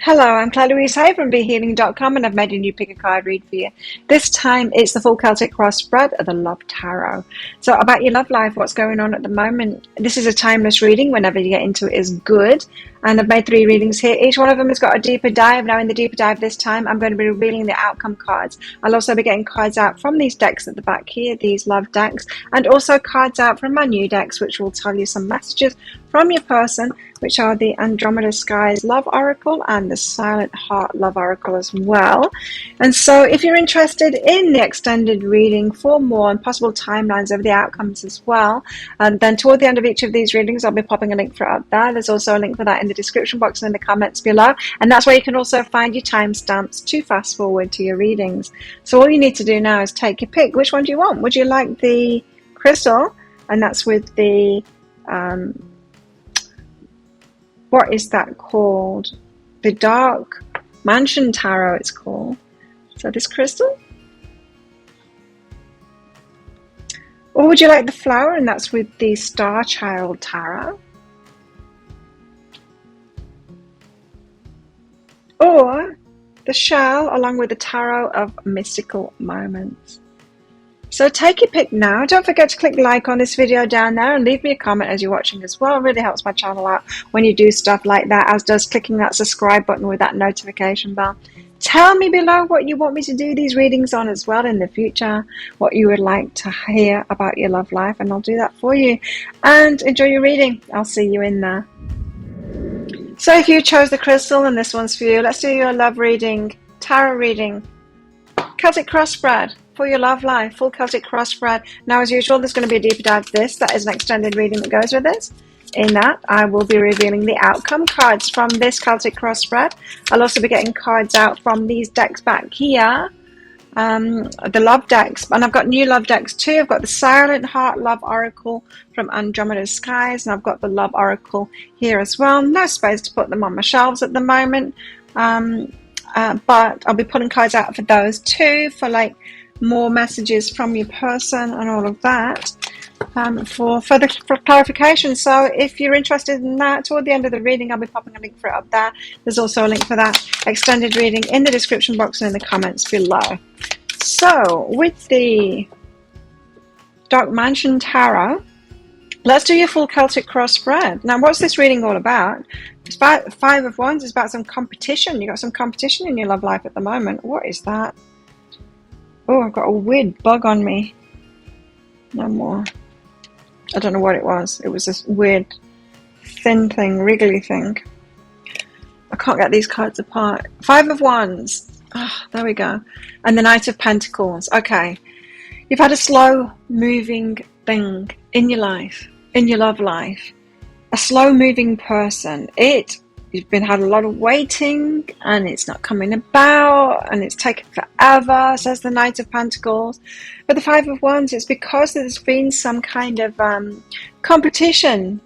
Hello, I'm Claire Louise Hay from BeHealing.com, and I've made a new pick a card read for you. This time it's the full Celtic cross spread of the Love Tarot. So about your love life, what's going on at the moment. This is a timeless reading. Whenever you get into it is good. And I've made 3 readings here. Each one of them has got a deeper dive. Now in the deeper dive this time, I'm going to be revealing the outcome cards. I'll also be getting cards out from these decks at the back here, these love decks, and also cards out from my new decks, which will tell you some messages from your person, which are the Andromeda Skies Love Oracle and the Silent Heart Love Oracle as well. And so if you're interested in the extended reading for more and possible timelines of the outcomes as well, and then toward the end of each of these readings, I'll be popping a link for it up there. There's also a link for that in the description box and in the comments below. And that's where you can also find your timestamps to fast forward to your readings. So all you need to do now is take your pick. Which one do you want? Would you like the crystal? And that's with the... what is that called? The Dark Mansion Tarot it's called. So this crystal? Or would you like the flower? And that's with the Starchild Tarot. Or the shell along with the Tarot of Mystical Moments. So take your pick now. Don't forget to click like on this video down there and leave me a comment as you're watching as well. It really helps my channel out when you do stuff like that, as does clicking that subscribe button with that notification bell. Tell me below what you want me to do these readings on as well in the future, what you would like to hear about your love life, and I'll do that for you. And enjoy your reading. I'll see you in there. So if you chose the crystal and this one's for you, let's do your love reading, tarot reading, Celtic cross spread for your love life, full Celtic cross spread. Now, as usual, there's going to be a deeper dive to this. That is an extended reading that goes with this. In that, I will be revealing the outcome cards from this Celtic cross spread. I'll also be getting cards out from these decks back here, the love decks. And I've got new love decks too. I've got the Silent Heart Love Oracle from Andromeda Skies, and I've got the Love Oracle here as well. No space to put them on my shelves at the moment. But I'll be pulling cards out for those too, for like more messages from your person and all of that, for further clarification. So if you're interested in that, toward the end of the reading, I'll be popping a link for it up there. There's also a link for that extended reading in the description box and in the comments below. So with the Dark Mansion Tarot, let's do your full Celtic cross spread. Now, what's this reading all about? It's about 5 of Wands. It's about some competition. You got some competition in your love life at the moment. What is that? Oh, I've got a weird bug on me. No more. I don't know what it was. It was this weird thin thing, wriggly thing. I can't get these cards apart. 5 of Wands. Oh, there we go. And the Knight of Pentacles. Okay. You've had a slow moving thing in your life, in your love life. A slow moving person. You've had a lot of waiting and it's not coming about and it's taken forever, says the Knight of Pentacles. But the 5 of Wands, it's because there's been some kind of competition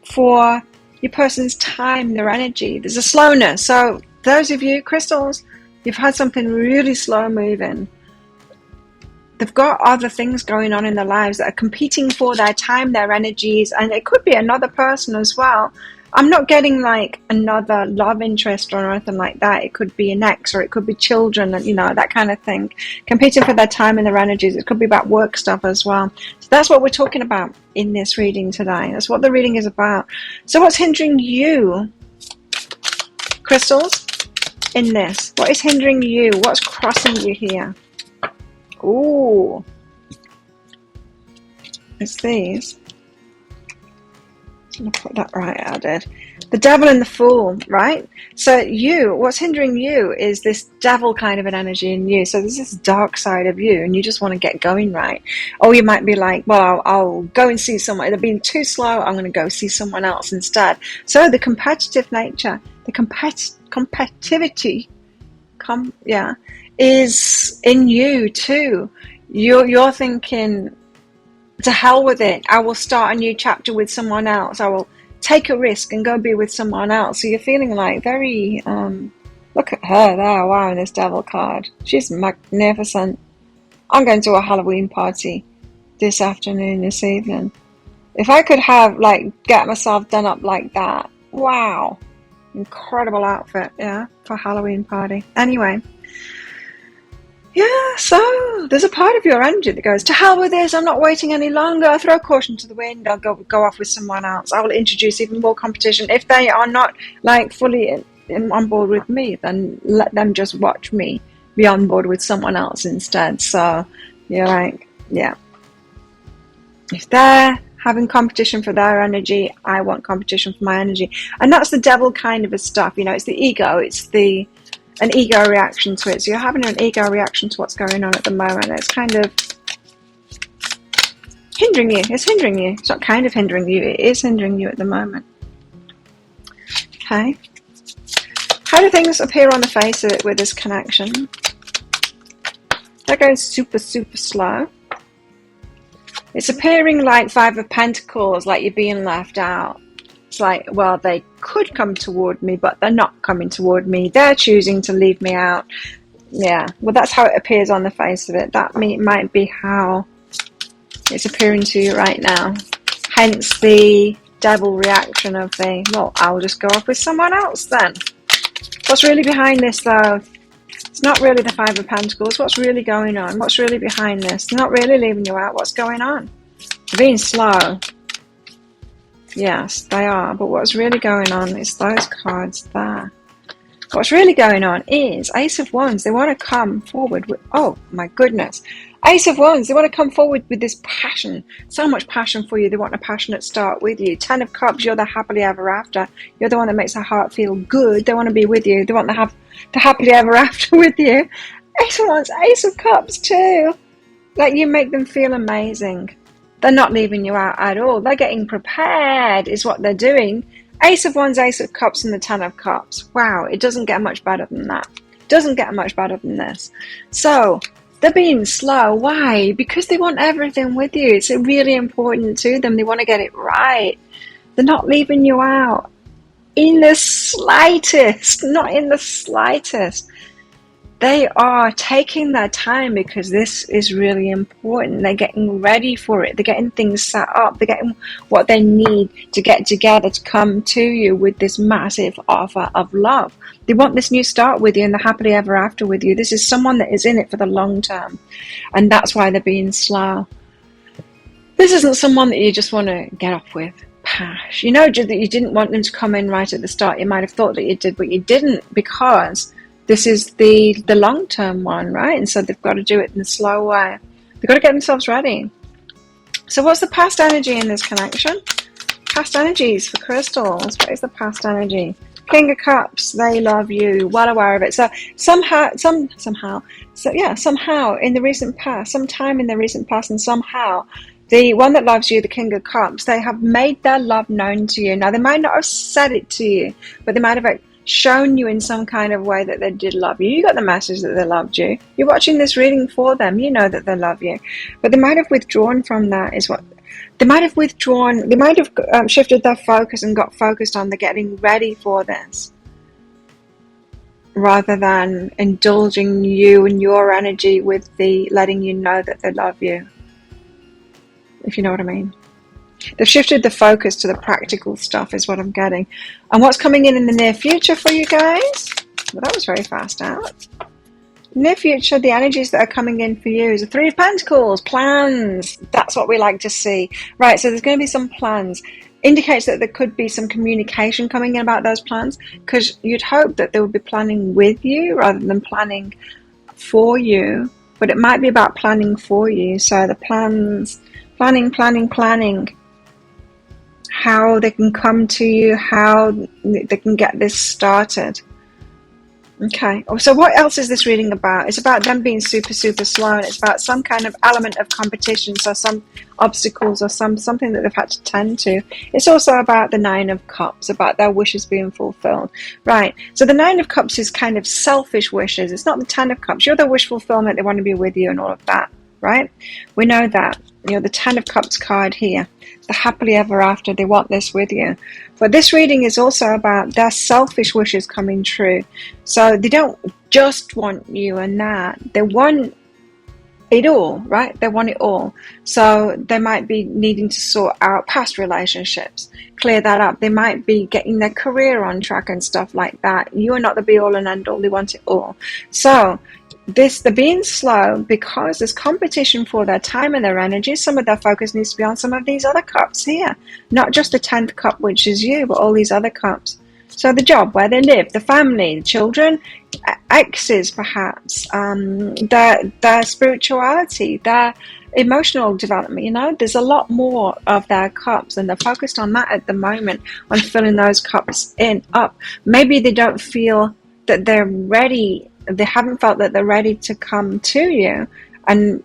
for your person's time, their energy. There's a slowness. So those of you, crystals, you've had something really slow moving. They've got other things going on in their lives that are competing for their time, their energies, and it could be another person as well. I'm not getting like another love interest or anything like that. It could be an ex, or it could be children, and that kind of thing. Competing for their time and their energies. It could be about work stuff as well. So that's what we're talking about in this reading today. That's what the reading is about. So what's hindering you, crystals, in this? What is hindering you? What's crossing you here? Ooh. It's these. I'm going to put that right, I did. The Devil and the Fool, right? So what's hindering you is this devil kind of an energy in you. So there's this dark side of you and you just want to get going, right? Or you might be like, well, I'll go and see someone. They're being too slow. I'm going to go see someone else instead. So the competitive nature, the competitivity, is in you too. You're thinking, to hell with it. I will start a new chapter with someone else. I will take a risk and go be with someone else. So you're feeling like very, look at her there. Wow, this devil card. She's magnificent. I'm going to a Halloween party this afternoon, this evening. If I could have, get myself done up like that. Wow. Incredible outfit, yeah, for Halloween party. Anyway, yeah, so there's a part of your energy that goes, to hell with this, I'm not waiting any longer. I'll throw caution to the wind. I'll go off with someone else. I will introduce even more competition. If they are not like fully on board with me, then let them just watch me be on board with someone else instead. So you're like, yeah, if they're having competition for their energy, I want competition for my energy. And that's the devil kind of a stuff, you know, it's the ego, it's an ego reaction to it. So you're having an ego reaction to what's going on at the moment. It's kind of hindering you. It's hindering you. It's not kind of hindering you. It is hindering you at the moment. Okay. How do things appear on the face of it with this connection? They're going super, super slow. It's appearing like Five of Pentacles, like you're being left out. It's like, well, they could come toward me, but they're not coming toward me. They're choosing to leave me out. Yeah, well, that's how it appears on the face of it. That might be how it's appearing to you right now. Hence the devil reaction of the, well, I'll just go off with someone else then. What's really behind this, though? It's not really the Five of Pentacles. What's really going on? What's really behind this? They're not really leaving you out. What's going on? They're being slow. Yes, they are. But what's really going on is those cards there. What's really going on is Ace of Wands. They want to come forward with, oh my goodness. Ace of Wands. They want to come forward with this passion. So much passion for you. They want a passionate start with you. Ten of Cups. You're the happily ever after. You're the one that makes their heart feel good. They want to be with you. They want to have the happily ever after with you. Ace of Wands. Ace of Cups too. Like, you make them feel amazing. They're not leaving you out at all. They're getting prepared is what they're doing. Ace of Wands, Ace of Cups, and the Ten of Cups. Wow, it doesn't get much better than that. It doesn't get much better than this. So, they're being slow. Why? Because they want everything with you. It's really important to them. They want to get it right. They're not leaving you out in the slightest. Not in the slightest. They are taking their time because this is really important. They're getting ready for it. They're getting things set up. They're getting what they need to get together to come to you with this massive offer of love. They want this new start with you and the happily ever after with you. This is someone that is in it for the long term. And that's why they're being slow. This isn't someone that you just want to get off with. Pash. You know that you didn't want them to come in right at the start. You might have thought that you did, but you didn't, because this is the long-term one, right? And so they've got to do it in the slow way. They've got to get themselves ready. So what's the past energy in this connection? Past energies for crystals. What is the past energy? King of Cups, they love you, well aware of it. So somehow in the recent past, sometime in the recent past, and somehow the one that loves you, the King of Cups, they have made their love known to you. Now, they might not have said it to you, but they might have shown you in some kind of way that they did love you. You got the message that they loved you. You're watching this reading for them. You know that they love you. But they might have withdrawn from that, is what they might have withdrawn. They might have shifted their focus and got focused on the getting ready for this, rather than indulging you and your energy with the letting you know that they love you. If you know what I mean. They've shifted the focus to the practical stuff is what I'm getting. And what's coming in the near future for you guys? Well, that was very fast out. Near future, the energies that are coming in for you is the Three of Pentacles, plans. That's what we like to see. Right, so there's going to be some plans. Indicates that there could be some communication coming in about those plans, because you'd hope that they would be planning with you rather than planning for you. But it might be about planning for you. So the plans, planning. How they can come to you, how they can get this started. Okay, so what else is this reading about? It's about them being super, super slow, and it's about some kind of element of competition, so some obstacles or something that they've had to tend to. It's also about the Nine of Cups, about their wishes being fulfilled. Right, so the Nine of Cups is kind of selfish wishes. It's not the Ten of Cups. You're the wish fulfillment. They want to be with you and all of that, right? We know that. You know, the Ten of Cups card here. The happily ever after, they want this with you. But this reading is also about their selfish wishes coming true. So they don't just want you and that. They want it all, right? They want it all. So they might be needing to sort out past relationships, clear that up. They might be getting their career on track and stuff like that. You are not the be all and end all. They want it all. So they're being slow because there's competition for their time and their energy. Some of their focus needs to be on some of these other cups here, not just the 10th cup, which is you, but all these other cups. So the job, where they live, the family, the children, exes perhaps, their spirituality, their emotional development. You know, there's a lot more of their cups, and they're focused on that at the moment, on filling those cups up. Maybe they don't feel that they're ready. They haven't felt that they're ready to come to you and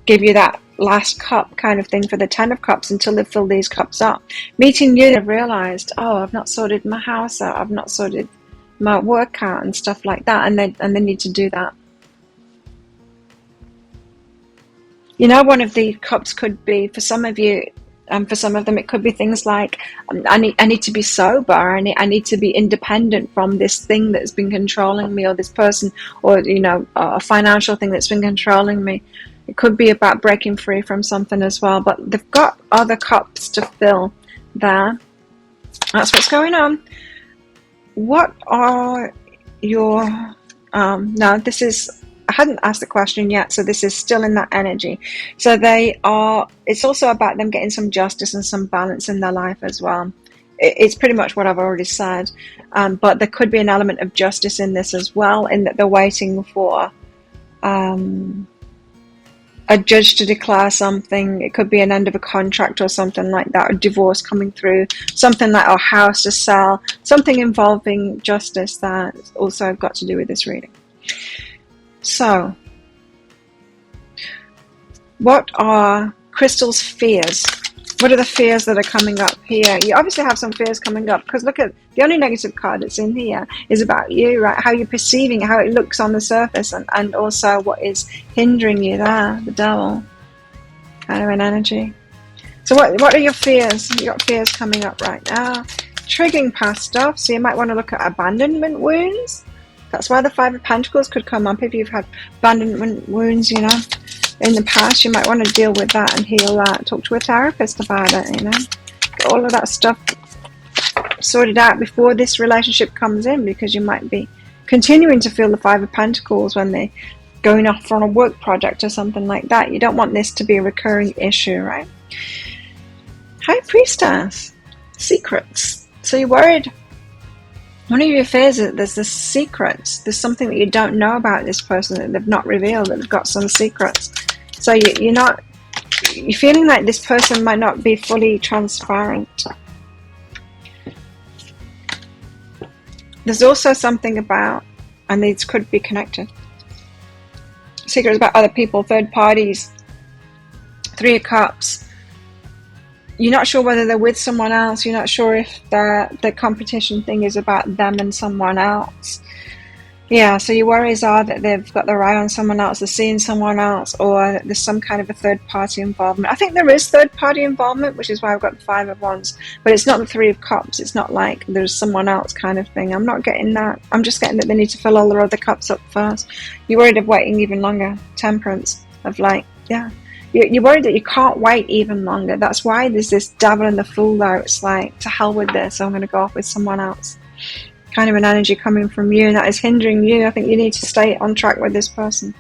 give you that last cup kind of thing for the 10 of cups until they fill these cups up. Meeting you, they've realized, oh, I've not sorted my house out, I've not sorted my work out and stuff like that, and they need to do that. You know, one of the cups could be, for some of you, and for some of them, it could be things like, I need to be sober. I need to be independent from this thing that's been controlling me, or this person, or a financial thing that's been controlling me. It could be about breaking free from something as well. But they've got other cups to fill there. That's what's going on. What are your? No, this is. I hadn't asked the question yet, so this is still in that energy. So they are, it's also about them getting some justice and some balance in their life as well. It's pretty much what I've already said, but there could be an element of justice in this as well, in that they're waiting for a judge to declare something. It could be an end of a contract or something like that, or divorce coming through, something like a house to sell, something involving justice that's also got to do with this reading. So, what are Crystal's fears? What are the fears that are coming up here? You obviously have some fears coming up, because look at the only negative card that's in here is about you, right? How you're perceiving, how it looks on the surface, and also what is hindering you there, the Devil, kind of an energy. So what are your fears? You've got fears coming up right now. Triggering past stuff, so you might want to look at abandonment wounds. That's why the Five of Pentacles could come up. If you've had abandonment wounds, in the past, you might want to deal with that and heal that. Talk to a therapist about it, Get all of that stuff sorted out before this relationship comes in, because you might be continuing to feel the Five of Pentacles when they're going off on a work project or something like that. You don't want this to be a recurring issue, right? High Priestess. Secrets. So you're worried. One of your fears is that there's this secret. There's something that you don't know about this person that they've not revealed, that they've got some secrets. So you're feeling like this person might not be fully transparent. There's also something about, and these could be connected, secrets about other people, third parties, Three of Cups. You're not sure whether they're with someone else. You're not sure if the competition thing is about them and someone else. Yeah, so your worries are that they've got their eye on someone else, they're seeing someone else, or there's some kind of a third-party involvement. I think there is third-party involvement, which is why I've got the Five of Wands. But it's not the Three of Cups. It's not like there's someone else kind of thing. I'm not getting that. I'm just getting that they need to fill all their other cups up first. You're worried of waiting even longer. Temperance. You're worried that you can't wait even longer. That's why there's this Devil and the Fool there. It's like, to hell with this, I'm going to go off with someone else. Kind of an energy coming from you, and that is hindering you. I think you need to stay on track with this person.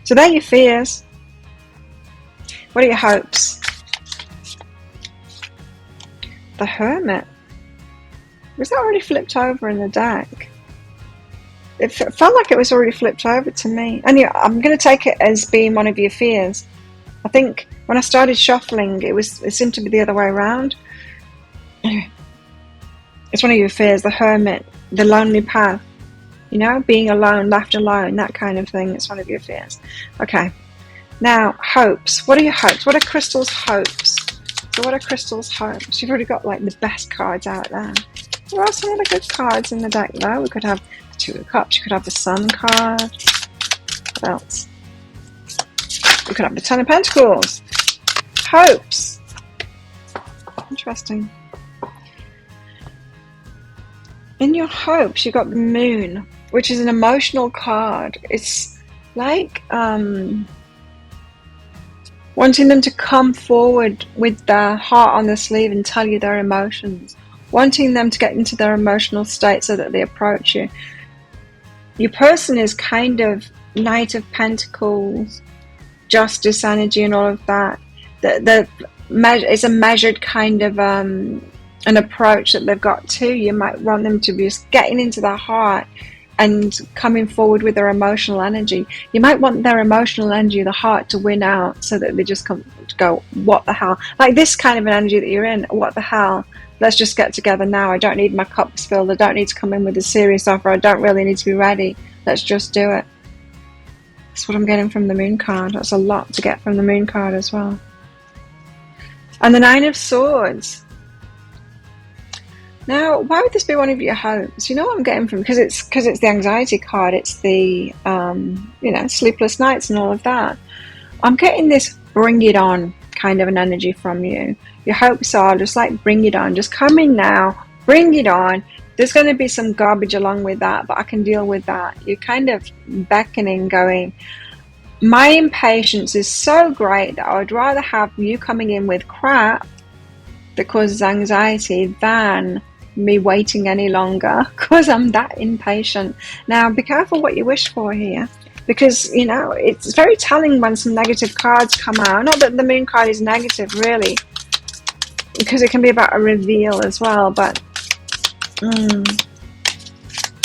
So they're your fears. What are your hopes? The Hermit. Was that already flipped over in the deck? It felt like it was already flipped over to me. And yeah, I'm going to take it as being one of your fears. I think when I started shuffling, it seemed to be the other way around. It's one of your fears, the Hermit, the lonely path, being alone, left alone, that kind of thing. It's one of your fears. Okay, now hopes. What are your hopes? What are Crystal's hopes? So what are Crystal's hopes? You've already got like the best cards out there. There are some other good cards in the deck though. We could have the Two of Cups. You could have the Sun card. What else? We could have the Ten of Pentacles. Hopes. Interesting. In your hopes, you've got the Moon, which is an emotional card. It's like wanting them to come forward with their heart on their sleeve and tell you their emotions, wanting them to get into their emotional state so that they approach you. Your person is kind of Knight of Pentacles, justice energy and all of that. It's a measured kind of an approach that they've got to. You might want them to be just getting into their heart and coming forward with their emotional energy. You might want their emotional energy, the heart, to win out so that they just come to go, what the hell? Like this kind of an energy that you're in, what the hell? Let's just get together now. I don't need my cups filled. I don't need to come in with a serious offer. I don't really need to be ready. Let's just do it. That's what I'm getting from the Moon card. That's a lot to get from the Moon card as well. And the Nine of Swords. Now, why would this be one of your hopes? You know what I'm getting from, because it's the anxiety card. It's the sleepless nights and all of that. I'm getting this bring it on kind of an energy from you. Your hopes are just like bring it on. Just come in now. Bring it on. There's going to be some garbage along with that, but I can deal with that. You're kind of beckoning, going, my impatience is so great that I would rather have you coming in with crap that causes anxiety than me waiting any longer, because I'm that impatient. Now, be careful what you wish for here, because, you know, it's very telling when some negative cards come out. Not that the Moon card is negative, really, because it can be about a reveal as well, but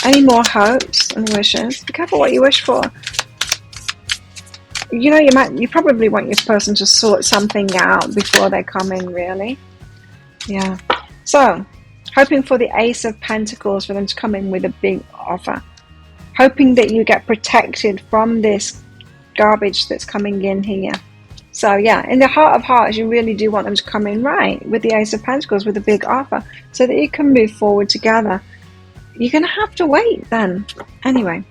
any more hopes and wishes? Be careful what you wish for. You know, you probably want your person to sort something out before they come in, really. Yeah. So, hoping for the Ace of Pentacles, for them to come in with a big offer. Hoping that you get protected from this garbage that's coming in here. So yeah, in the heart of hearts, you really do want them to come in right with the Ace of Pentacles, with a big offer, so that you can move forward together. You're going to have to wait then. Anyway,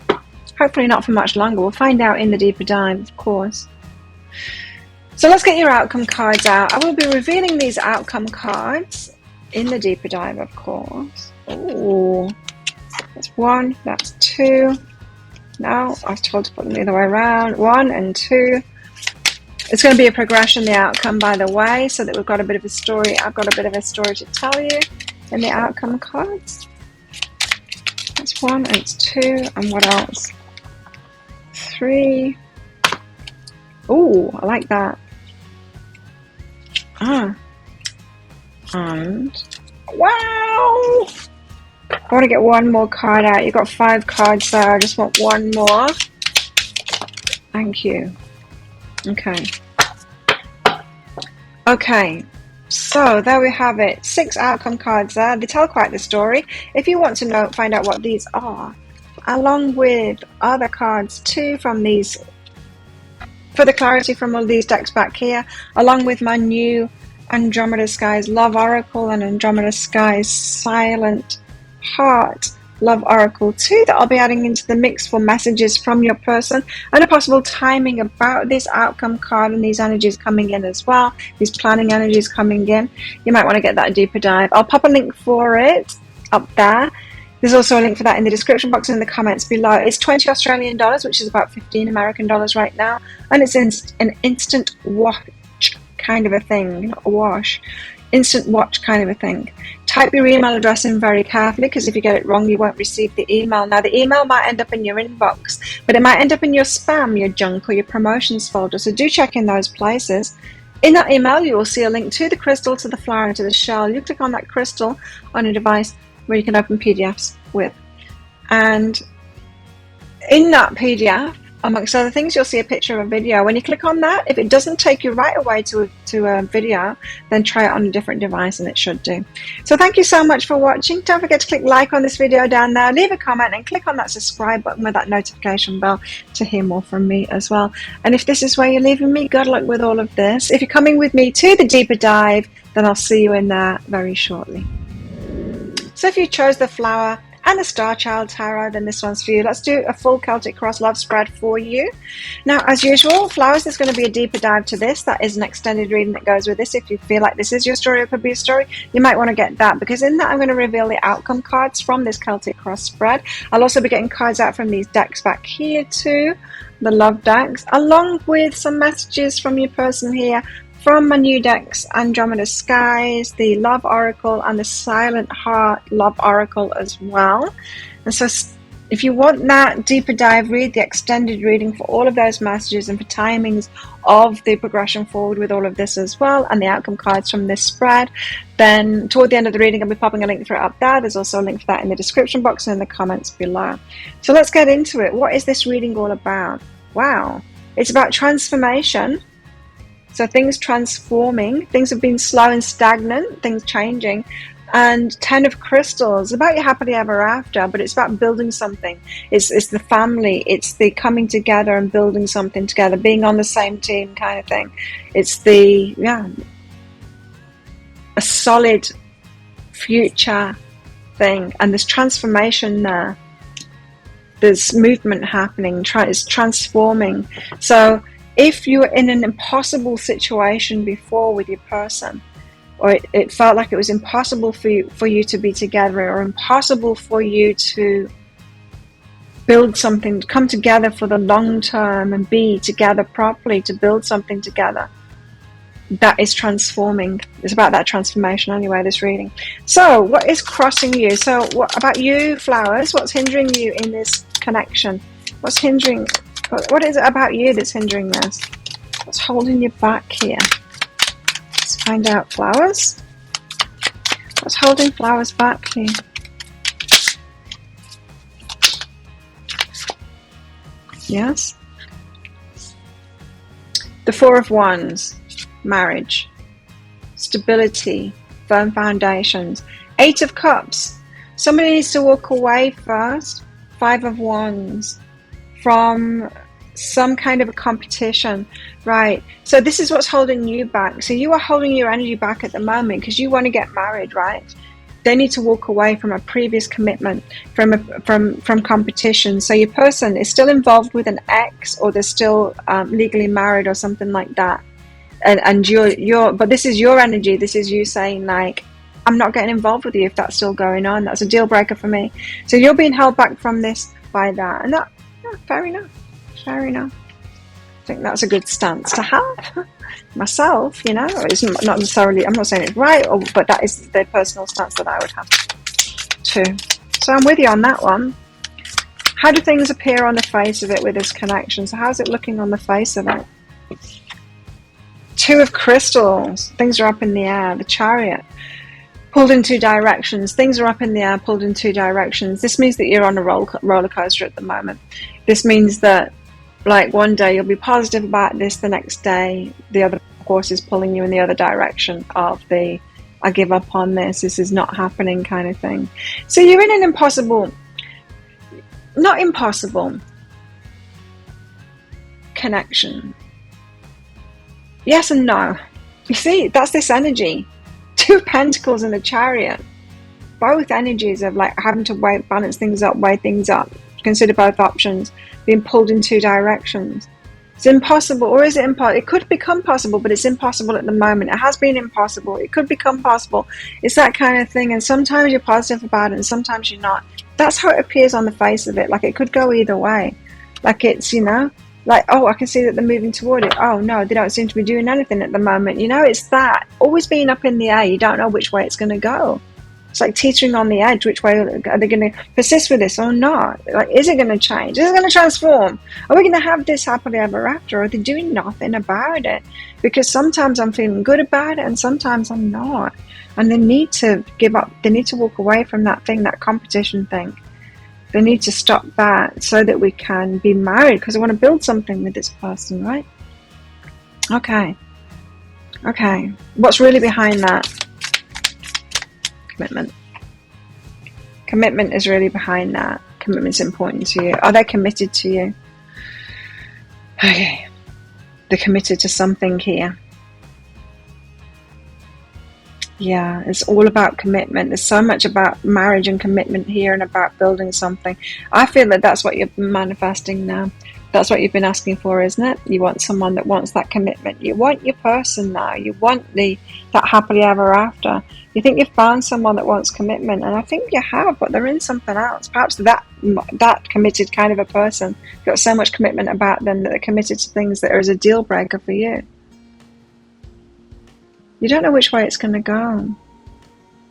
hopefully not for much longer. We'll find out in the deeper dive, of course. So let's get your outcome cards out. I will be revealing these outcome cards in the deeper dive, of course. Ooh, that's 1, that's 2. No, I was told to put them the other way around. 1 and 2. It's going to be a progression, the outcome, by the way, so that we've got a bit of a story. I've got a bit of a story to tell you in the outcome cards. That's 1, and it's 2, and what else? 3. Ooh, I like that. And wow! I want to get one more card out. You've got 5 cards there. I just want one more. Thank you. Okay, so there we have it. 6 outcome cards there. They tell quite the story. If you want to find out what these are, along with other cards too from these, for the clarity from all these decks back here, along with my new Andromeda Skies Love Oracle and Andromeda Skies Silent Heart Love Oracle 2 that I'll be adding into the mix for messages from your person, and a possible timing about this outcome card and these energies coming in as well, these planning energies coming in. You might want to get that deeper dive. I'll pop a link for it up there. There's also a link for that in the description box and in the comments below. It's 20 Australian dollars, which is about 15 American dollars right now, and it's an instant watch kind of a thing, not a wash. Instant watch kind of a thing. Type your email address in very carefully, because if you get it wrong, you won't receive the email. Now, the email might end up in your inbox, but it might end up in your spam, your junk, or your promotions folder. So do check in those places. In that email, you will see a link to the crystal, to the flower, and to the shell. You click on that crystal on a device where you can open PDFs with. And in that PDF, amongst other things, you'll see a picture of a video. When you click on that, if it doesn't take you right away to a video, then try it on a different device and it should do. So thank you so much for watching. Don't forget to click like on this video down there, leave a comment, and click on that subscribe button with that notification bell to hear more from me as well. And if this is where you're leaving me, good luck with all of this. If you're coming with me to the deeper dive, then I'll see you in there very shortly. So if you chose the flower and a Starchild tarot, then this one's for you. Let's do a full Celtic Cross love spread for you. Now, as usual, flowers, there's going to be a deeper dive to this. That is an extended reading that goes with this. If you feel like this is your story or could be a story, you might want to get that, because in that I'm going to reveal the outcome cards from this Celtic Cross spread. I'll also be getting cards out from these decks back here too, the love decks, along with some messages from your person here from my new decks, Andromeda Skies, the Love Oracle, and the Silent Heart Love Oracle as well. And so if you want that deeper dive, read the extended reading for all of those messages and for timings of the progression forward with all of this as well, and the outcome cards from this spread. Then toward the end of the reading, I'll be popping a link for it up there. There's also a link for that in the description box and in the comments below. So let's get into it. What is this reading all about? Wow, it's about transformation. So things transforming, things have been slow and stagnant, things changing. And 10 of Crystals, about your happily ever after, but it's about building something. It's the family, it's the coming together and building something together, being on the same team kind of thing. It's the, a solid future thing. And there's transformation there. There's movement happening, it's transforming. So if you were in an impossible situation before with your person, or it felt like it was impossible for you to be together, or impossible for you to build something, to come together for the long term and be together properly, to build something together, that is transforming. It's about that transformation anyway, this reading. So what is crossing you? So what about you, flowers? What's hindering you in this connection? What's hindering? What is it about you that's hindering this? What's holding you back here? Let's find out, flowers. What's holding flowers back here? Yes. The Four of Wands. Marriage. Stability. Firm foundations. Eight of Cups. Somebody needs to walk away first. Five of Wands. From some kind of a competition, right? So this is what's holding you back. So you are holding your energy back at the moment because you want to get married, right? They need to walk away from a previous commitment, from competition. So your person is still involved with an ex, or they're still legally married or something like that. And you're but this is your energy. This is you saying, like, I'm not getting involved with you if that's still going on. That's a deal breaker for me. So you're being held back from this by that, and that. Fair enough. Fair enough. I think that's a good stance to have. Myself, it's not necessarily, I'm not saying it's right, but that is the personal stance that I would have too. So I'm with you on that one. How do things appear on the face of it with this connection? So how's it looking on the face of it? Two of Crystals. Things are up in the air. The Chariot. Pulled in two directions. Things are up in the air, pulled in two directions. This means that you're on a roller coaster at the moment. This means that, like, one day you'll be positive about this, the next day the other horse is pulling you in the other direction of the I give up on this is not happening kind of thing. So you're in an not impossible connection. Yes and no. You see, that's this energy. Two of Pentacles and the Chariot. Both energies of, like, having to balance things up, weigh things up, consider both options, being pulled in two directions. It's impossible, or is it impossible? It could become possible, but it's impossible at the moment. It has been impossible. It could become possible. It's that kind of thing, and sometimes you're positive about it, and sometimes you're not. That's how it appears on the face of it. Like, it could go either way. Like, it's, like, oh, I can see that they're moving toward it. Oh, no, they don't seem to be doing anything at the moment. It's that. Always being up in the air. You don't know which way it's going to go. It's like teetering on the edge. Which way are they going to persist with this or not? Like, is it going to change? Is it going to transform? Are we going to have this happily ever after? Or are they doing nothing about it? Because sometimes I'm feeling good about it and sometimes I'm not. And they need to give up. They need to walk away from that thing, that competition thing. They need to stop that so that we can be married, because I want to build something with this person, right? Okay. What's really behind that? Commitment. Commitment is really behind that. Commitment's important to you. Are they committed to you? Okay. They're committed to something here. Yeah, it's all about commitment. There's so much about marriage and commitment here and about building something. I feel that that's what you're manifesting now. That's what you've been asking for, isn't it? You want someone that wants that commitment. You want your person now. You want that happily ever after. You think you've found someone that wants commitment, and I think you have, but they're in something else. Perhaps that committed kind of a person got so much commitment about them that they're committed to things that are as a deal breaker for you. You don't know which way it's going to go.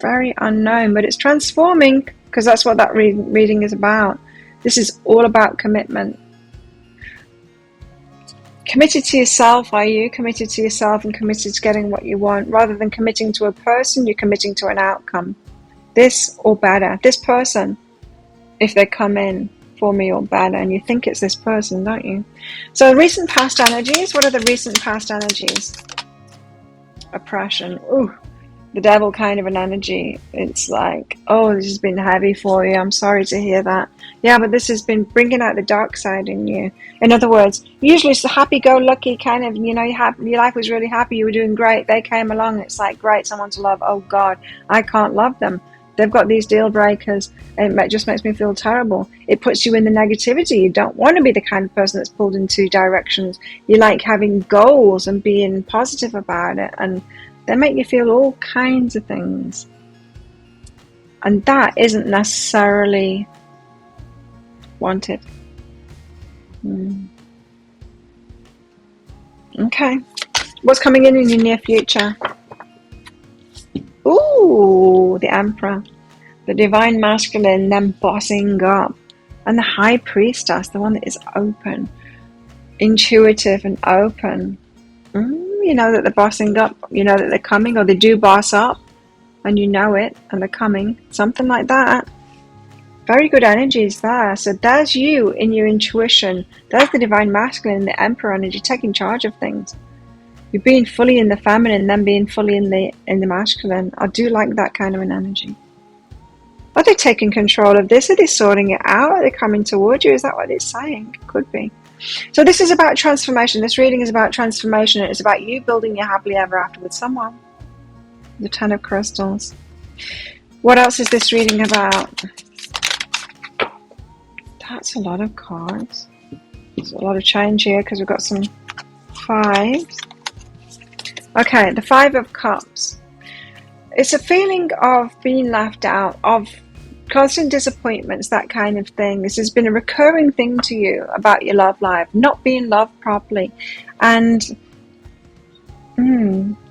Very unknown, but it's transforming, because that's what that reading is about. This is all about commitment. Committed to yourself, are you? Committed to yourself and committed to getting what you want. Rather than committing to a person, you're committing to an outcome. This or better. This person, if they come in for me or better, and you think it's this person, don't you? So recent past energies. What are the recent past energies? Oppression. Ooh, the devil kind of an energy. It's like, oh, this has been heavy for you. I'm sorry to hear that. Yeah, but this has been bringing out the dark side in you. In other words, usually it's a happy-go-lucky kind of, your life was really happy, you were doing great. They came along, it's like, great, someone to love. Oh, God, I can't love them. They've got these deal breakers, and it just makes me feel terrible. It puts you in the negativity. You don't want to be the kind of person that's pulled in two directions. You like having goals and being positive about it, and they make you feel all kinds of things. And that isn't necessarily wanted. Okay. What's coming in your near future? Ooh, the Emperor. The Divine Masculine, then bossing up. And the High Priestess, the one that is open. Intuitive and open. You know that they're bossing up. You know that they're coming, or they do boss up. And you know it, and they're coming. Something like that. Very good energies there. So there's you in your intuition. There's the Divine Masculine, the Emperor energy, taking charge of things. You're being fully in the feminine, then being fully in the masculine. I do like that kind of an energy. Are they taking control of this? Are they sorting it out? Are they coming towards you? Is that what it's saying? Could be. So this is about transformation. This reading is about transformation. It's about you building your happily ever after with someone. The Ten of Crystals. What else is this reading about? That's a lot of cards. There's a lot of change here because we've got some fives. Okay, the Five of Cups. It's a feeling of being left out, of constant disappointments, that kind of thing. This has been a recurring thing to you about your love life, not being loved properly. And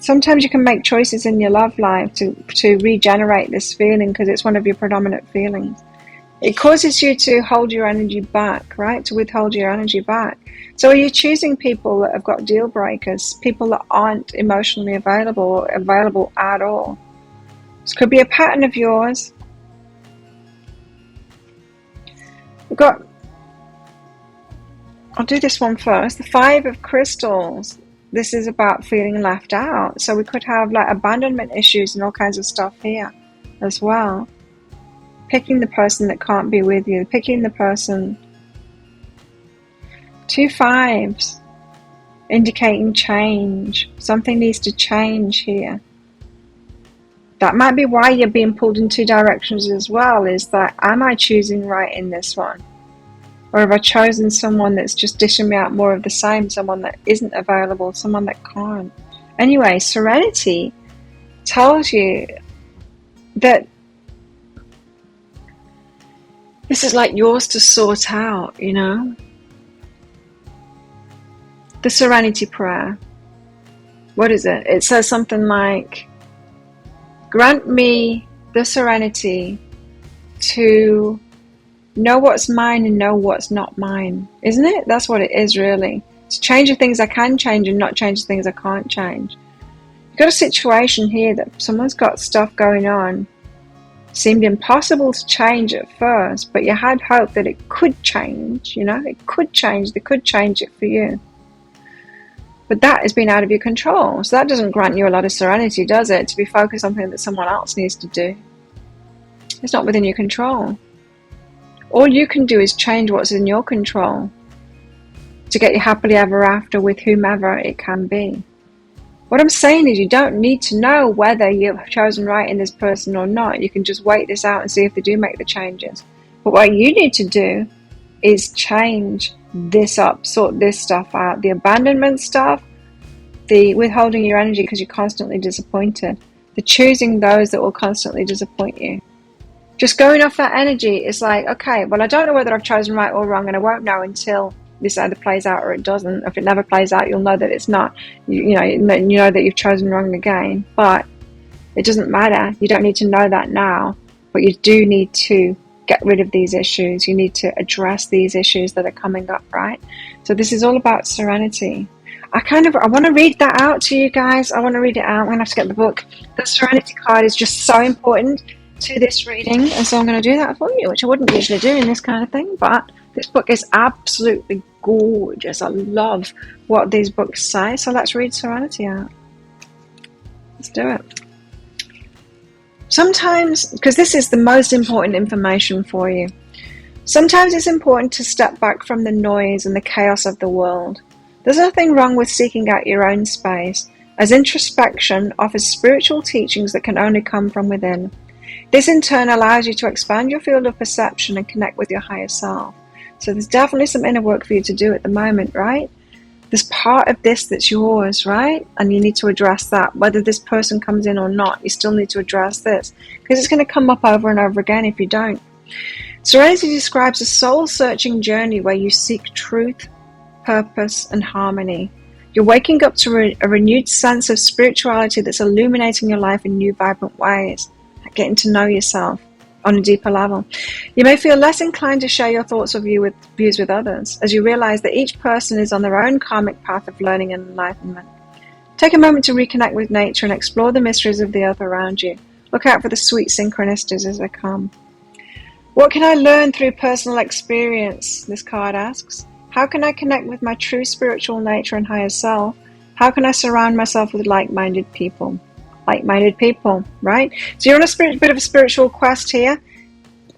sometimes you can make choices in your love life to regenerate this feeling, because it's one of your predominant feelings. It causes you to hold your energy back, right? To withhold your energy back. So are you choosing people that have got deal breakers, people that aren't emotionally available or available at all? This could be a pattern of yours. I'll do this one first. The Five of Crystals. This is about feeling left out. So we could have like abandonment issues and all kinds of stuff here as well. Picking the person that can't be with you. Picking the person. Two fives. Indicating change. Something needs to change here. That might be why you're being pulled in two directions as well, is that, am I choosing right in this one? Or have I chosen someone that's just dishing me out more of the same, someone that isn't available, someone that can't? Anyway, Serenity tells you that this is like yours to sort out, you know? The Serenity Prayer. What is it? It says something like, grant me the serenity to know what's mine and know what's not mine. Isn't it? That's what it is, really. To change the things I can change and not change the things I can't change. You've got a situation here that someone's got stuff going on. Seemed impossible to change at first, but you had hope that it could change, you know? It could change. They could change it for you. But that has been out of your control. So that doesn't grant you a lot of serenity, does it? To be focused on something that someone else needs to do. It's not within your control. All you can do is change what's in your control to get you happily ever after with whomever it can be. What I'm saying is you don't need to know whether you've chosen right in this person or not. You can just wait this out and see if they do make the changes. But what you need to do is change this up, sort this stuff out. The abandonment stuff, the withholding your energy because you're constantly disappointed, the choosing those that will constantly disappoint you. Just going off that energy is like, okay, well, I don't know whether I've chosen right or wrong, and I won't know until this either plays out or it doesn't. If it never plays out, you'll know that it's not. You know that you've chosen wrong again. But it doesn't matter. You don't need to know that now. But you do need to get rid of these issues. You need to address these issues that are coming up, right? So this is all about serenity. I want to read that out to you guys. I want to read it out. I'm going to have to get the book. The Serenity card is just so important to this reading, and so I'm going to do that for you, which I wouldn't usually do in this kind of thing, but this book is absolutely gorgeous. I love what these books say, so let's read Serenity out. Let's do it. Sometimes, because this is the most important information for you, sometimes it's important to step back from the noise and the chaos of the world. There's nothing wrong with seeking out your own space, as introspection offers spiritual teachings that can only come from within. This in turn allows you to expand your field of perception and connect with your higher self. So there's definitely some inner work for you to do at the moment, right? There's part of this that's yours, right? And you need to address that. Whether this person comes in or not, you still need to address this, because it's going to come up over and over again if you don't. Serenity describes a soul-searching journey where you seek truth, purpose, and harmony. You're waking up to a renewed sense of spirituality that's illuminating your life in new, vibrant ways. Getting to know yourself on a deeper level. You may feel less inclined to share your thoughts or views with others, as you realize that each person is on their own karmic path of learning and enlightenment. Take a moment to reconnect with nature and explore the mysteries of the earth around you. Look out for the sweet synchronicities as they come. What can I learn through personal experience? This card asks. How can I connect with my true spiritual nature and higher self? How can I surround myself with like-minded people? Like-minded people, right? So you're on a bit of a spiritual quest here.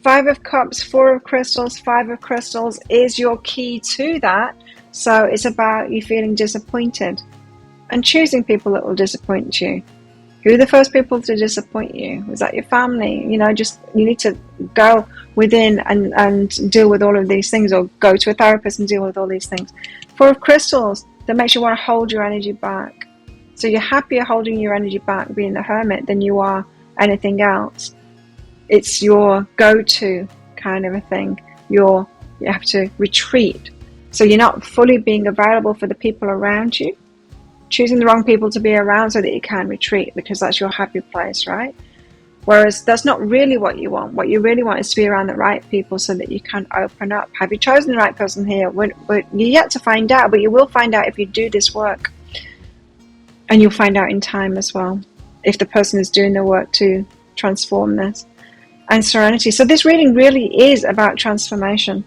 5 of Cups, 4 of Crystals, 5 of Crystals is your key to that. So it's about you feeling disappointed and choosing people that will disappoint you. Who are the first people to disappoint you? Was that your family? You need to go within and deal with all of these things, or go to a therapist and deal with all these things. 4 of Crystals, that makes you want to hold your energy back. So you're happier holding your energy back, being the hermit, than you are anything else. It's your go-to kind of a thing. You have to retreat. So you're not fully being available for the people around you. Choosing the wrong people to be around so that you can retreat, because that's your happy place, right? Whereas that's not really what you want. What you really want is to be around the right people so that you can open up. Have you chosen the right person here? You're yet to find out, but you will find out if you do this work. And you'll find out in time as well, if the person is doing the work to transform this. And Serenity. So this reading really is about transformation.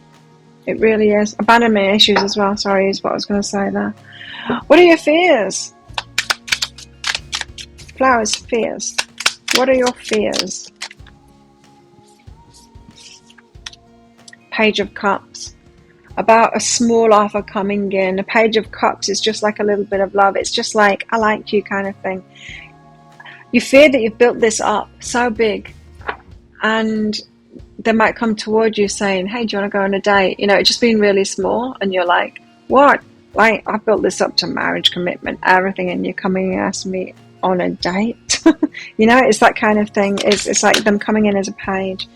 It really is. Abandonment issues as well. Sorry, is what I was going to say there. What are your fears? Flowers, fears. What are your fears? Page of Cups. About a small offer coming in. A Page of Cups is just like a little bit of love. It's just like, I like you kind of thing. You fear that you've built this up so big, and they might come toward you saying, hey, do you want to go on a date? It's just been really small, and you're like, what? Like, I built this up to marriage, commitment, everything, and you're coming and asking me on a date? It's that kind of thing. It's like them coming in as a page.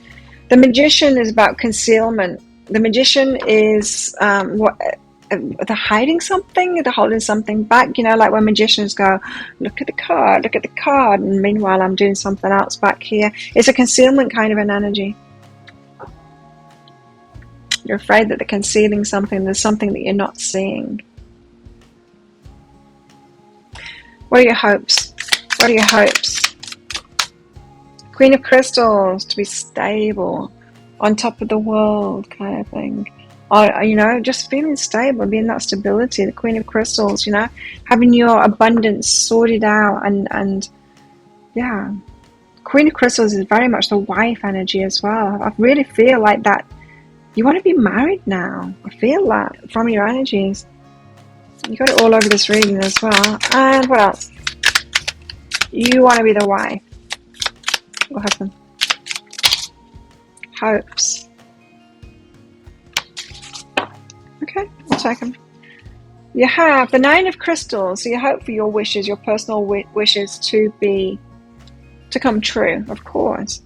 The Magician is about concealment. The Magician is they're hiding something, they're holding something back, like when magicians go, look at the card, and meanwhile I'm doing something else back here. It's a concealment kind of an energy. You're afraid that they're concealing something, there's something that you're not seeing. What are your hopes? What are your hopes? Queen of Crystals, to be stable, on top of the world kind of thing. Just feeling stable, being that stability. The Queen of Crystals, having your abundance sorted out, and yeah. Queen of Crystals is very much the wife energy as well. I really feel like that you want to be married now. I feel that from your energies. You got it all over this reading as well. And what else? You want to be the wife or husband. Hopes. Okay, I'll take them. You have the Nine of Crystals. So you hope for your wishes, your personal wishes to come true, of course.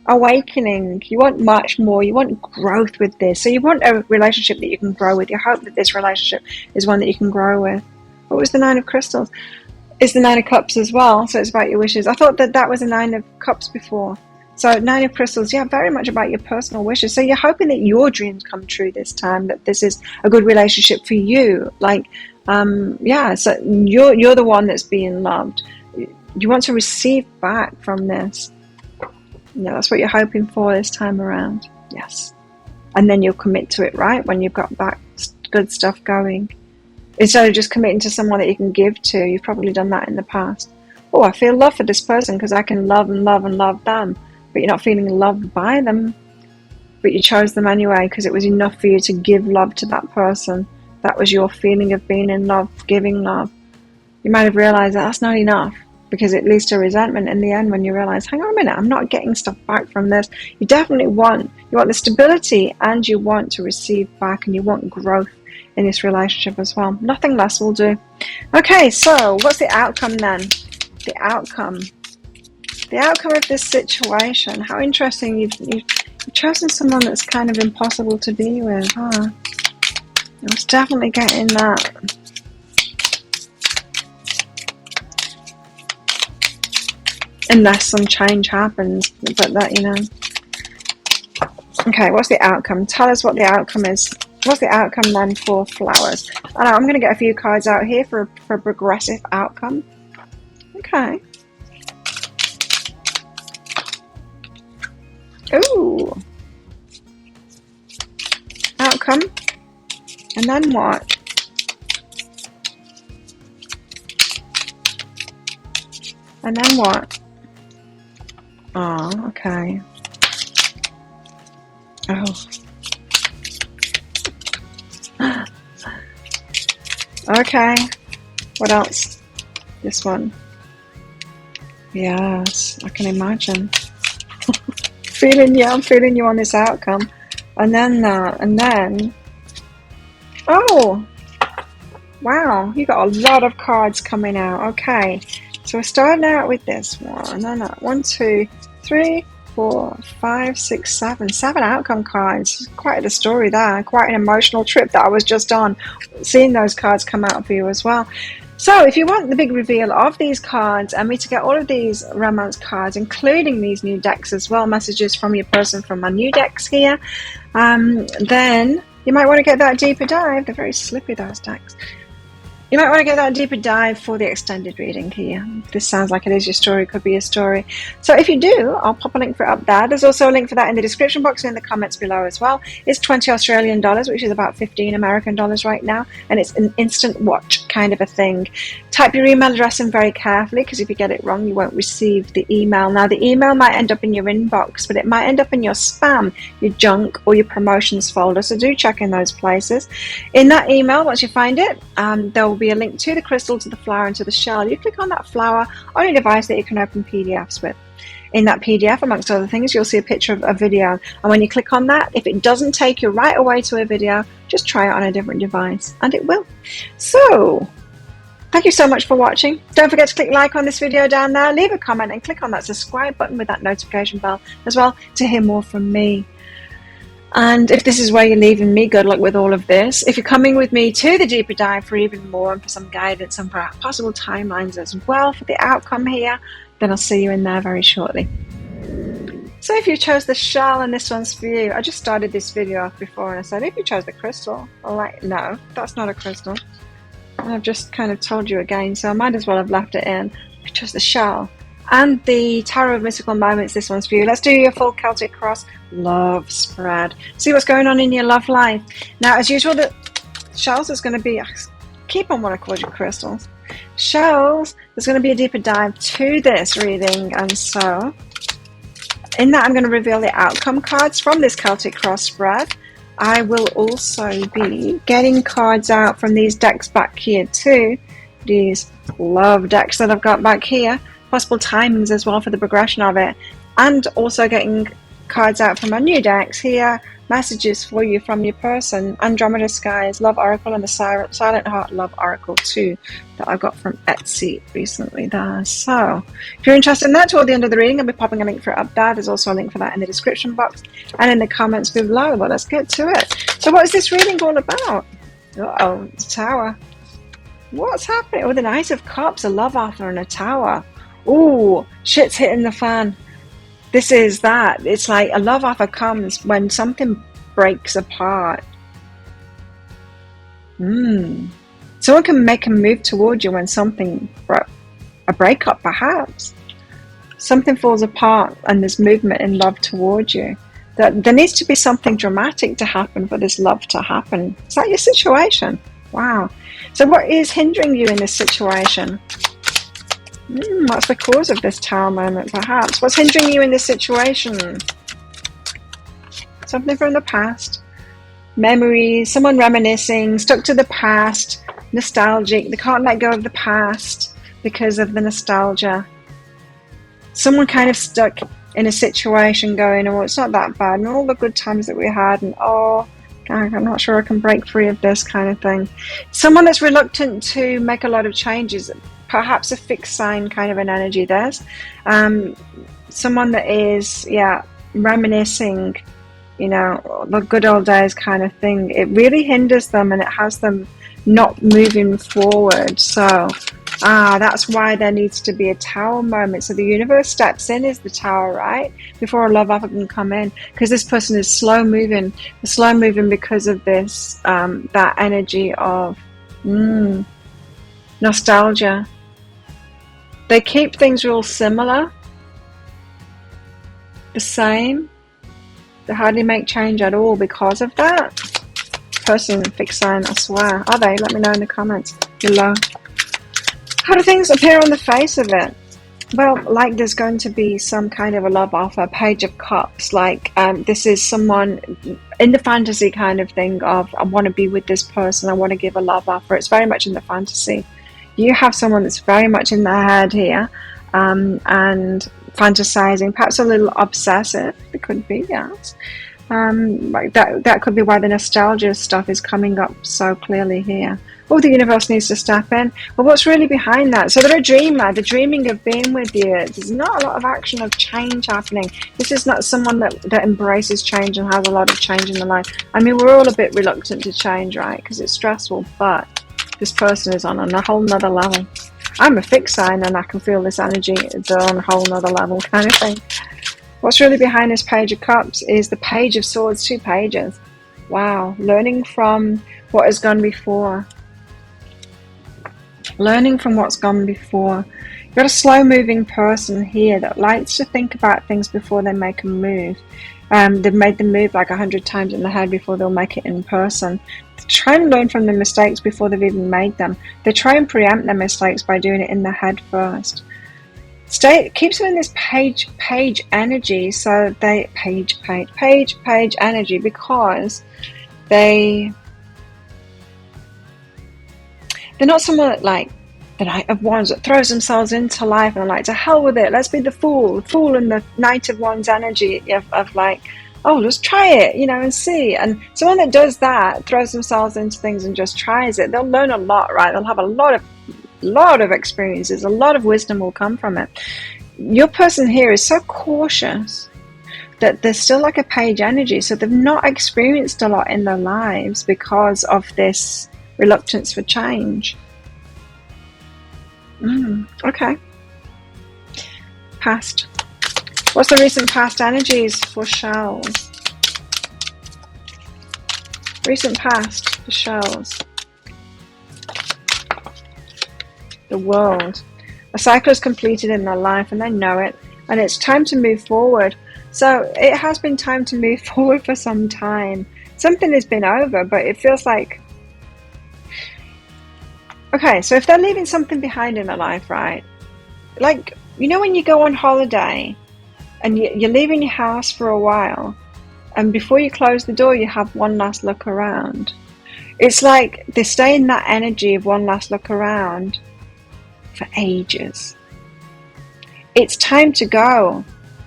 Awakening. You want much more. You want growth with this. So you want a relationship that you can grow with. You hope that this relationship is one that you can grow with. What was the Nine of Crystals? It's the Nine of Cups as well. So it's about your wishes. I thought that was a Nine of Cups before. So Nine of Crystals, yeah, very much about your personal wishes. So you're hoping that your dreams come true this time, that this is a good relationship for you. Like, yeah, so you're the one that's being loved. You want to receive back from this. Yeah, that's what you're hoping for this time around. Yes. And then you'll commit to it, right? When you've got that good stuff going. Instead of just committing to someone that you can give to. You've probably done that in the past. Oh, I feel love for this person because I can love and love and love them. But you're not feeling loved by them. But you chose them anyway because it was enough for you to give love to that person. That was your feeling of being in love, giving love. You might have realized that that's not enough. Because it leads to resentment in the end when you realize, hang on a minute, I'm not getting stuff back from this. You definitely want the stability and you want to receive back and you want growth in this relationship as well. Nothing less will do. Okay, so what's the outcome then? The outcome. The outcome of this situation. How interesting. You've chosen someone that's kind of impossible to be with. Huh? I was definitely getting that. Unless some change happens, but that, you know. Okay, what's the outcome? Tell us what the outcome is. What's the outcome then for flowers? I know, I'm going to get a few cards out here for a progressive outcome. Okay. Ooh. Outcome. And then what? And then what? Oh, okay. Oh. Okay. What else? This one. Yes, I can imagine. I'm feeling you on this outcome. And then that, and then... Oh! Wow, you got a lot of cards coming out. Okay. So we're starting out with this one, and then that 1, 2, 3, 4, 5, 6, 7. 7 outcome cards. Quite a story there. Quite an emotional trip that I was just on, seeing those cards come out for you as well. So if you want the big reveal of these cards and me to get all of these romance cards, including these new decks as well, messages from your person from my new decks here, then you might want to get that deeper dive. They're very slippy, those decks. You might want to get that deeper dive for the extended reading here. This sounds like it is your story, could be a story. So if you do, I'll pop a link for it up there. There's also a link for that in the description box and in the comments below as well. It's 20 Australian dollars, which is about 15 American dollars right now. And it's an instant watch kind of a thing. Type your email address in very carefully, because if you get it wrong, you won't receive the email. Now, the email might end up in your inbox, but it might end up in your spam, your junk, or your promotions folder. So do check in those places. In that email, once you find it, there will be a link to the crystal, to the flower, and to the shell. You click on that flower on a device that you can open PDFs with. In that PDF, amongst other things, you'll see a picture of a video. And when you click on that, if it doesn't take you right away to a video, just try it on a different device, and it will. So, thank you so much for watching. Don't forget to click like on this video down there, leave a comment, and click on that subscribe button with that notification bell as well to hear more from me. And if this is where you're leaving me, good luck with all of this. If you're coming with me to the deeper dive for even more and for some guidance and for possible timelines as well for the outcome here, then I'll see you in there very shortly. So if you chose the shell and this one's for you, I just started this video off before and I said, if you chose the crystal, I'm like, no, that's not a crystal. And I've just kind of told you again, so I might as well have left it in. I chose the shell. And the Tarot of Mystical Moments, this one's for you. Let's do your full Celtic Cross love spread. See what's going on in your love life. Now, as usual, the shells is going to be, I keep on what I call you crystals. Shells, there's going to be a deeper dive to this reading. And so, in that, I'm going to reveal the outcome cards from this Celtic Cross spread. I will also be getting cards out from these decks back here too. These love decks that I've got back here. possible timings as well for the progression of it, and also getting cards out from our new decks here. Messages for you from your person: Andromeda Skies Love Oracle and the Silent Heart Love Oracle 2 that I got from Etsy recently there. So if you're interested in that, toward the end of the reading I'll be popping a link for it up there. There's also a link for that in the description box and in the comments below. But let's get to it. So what is this reading all about? Uh-oh, it's a tower. What's happening? Oh, the Knight of Cups, a love offer and a tower. Ooh, shit's hitting the fan. This is that. It's like a love offer comes when something breaks apart. Someone can make a move towards you when something, a breakup perhaps. Something falls apart and there's movement in love towards you. There needs to be something dramatic to happen for this love to happen. Is that your situation? Wow. So what is hindering you in this situation? What's the cause of this tower moment, perhaps? What's hindering you in this situation? Something from the past. Memories, someone reminiscing, stuck to the past, nostalgic. They can't let go of the past because of the nostalgia. Someone kind of stuck in a situation going, oh, it's not that bad, and all the good times that we had, and oh, I'm not sure I can break free of this kind of thing. Someone that's reluctant to make a lot of changes. Perhaps a fixed sign kind of an energy there's. Someone that is, reminiscing, the good old days kind of thing. It really hinders them and it has them not moving forward. So, that's why there needs to be a tower moment. So the universe steps in as the tower, right? Before a love offer can come in. Because this person is slow moving. They're slow moving because of this, that energy of nostalgia. They keep things real similar, the same. They hardly make change at all because of that. Person, fixed sign, I swear. Are they? Let me know in the comments below. How do things appear on the face of it? Well, like there's going to be some kind of a love offer, Page of Cups. Like this is someone in the fantasy kind of thing of, I want to be with this person, I want to give a love offer. It's very much in the fantasy. You have someone that's very much in their head here and fantasizing, perhaps a little obsessive. It could be, yes. Like that could be why the nostalgia stuff is coming up so clearly here. Oh, the universe needs to step in. Well, what's really behind that? So they're a dreamer. They're dreaming of being with you. There's not a lot of action of change happening. This is not someone that embraces change and has a lot of change in their life. I mean, we're all a bit reluctant to change, right? Because it's stressful, but this person is on a whole nother level. I'm a fixed sign and I can feel this energy. It's on a whole nother level kind of thing. What's really behind this Page of Cups is the Page of Swords, 2 pages. Wow. Learning from what has gone before. Learning from what's gone before. You've got a slow-moving person here that likes to think about things before they make a move. They've made the move like 100 times in the head before they'll make it in person. They try and learn from their mistakes before they've even made them. They try and preempt their mistakes by doing it in their head first. Keeps them in this page energy, so they page energy, because they're not someone that, like the Knight of Wands, that throws themselves into life and like, to hell with it, let's be the fool and the Knight of Wands energy of like, oh, just try it, and see. And someone that does that, throws themselves into things and just tries it, they'll learn a lot, right? They'll have a lot of experiences, a lot of wisdom will come from it. Your person here is so cautious that they're still like a page energy, so they've not experienced a lot in their lives because of this reluctance for change. Okay. Past. What's the recent past energies for shells? Recent past for shells. The World. A cycle is completed in their life and they know it, and it's time to move forward. So it has been time to move forward for some time. Something has been over, but it feels like, okay, so if they're leaving something behind in their life, right? Like, when you go on holiday and you're leaving your house for a while, and before you close the door, you have one last look around. It's like they stay in that energy of one last look around for ages. it's time to go,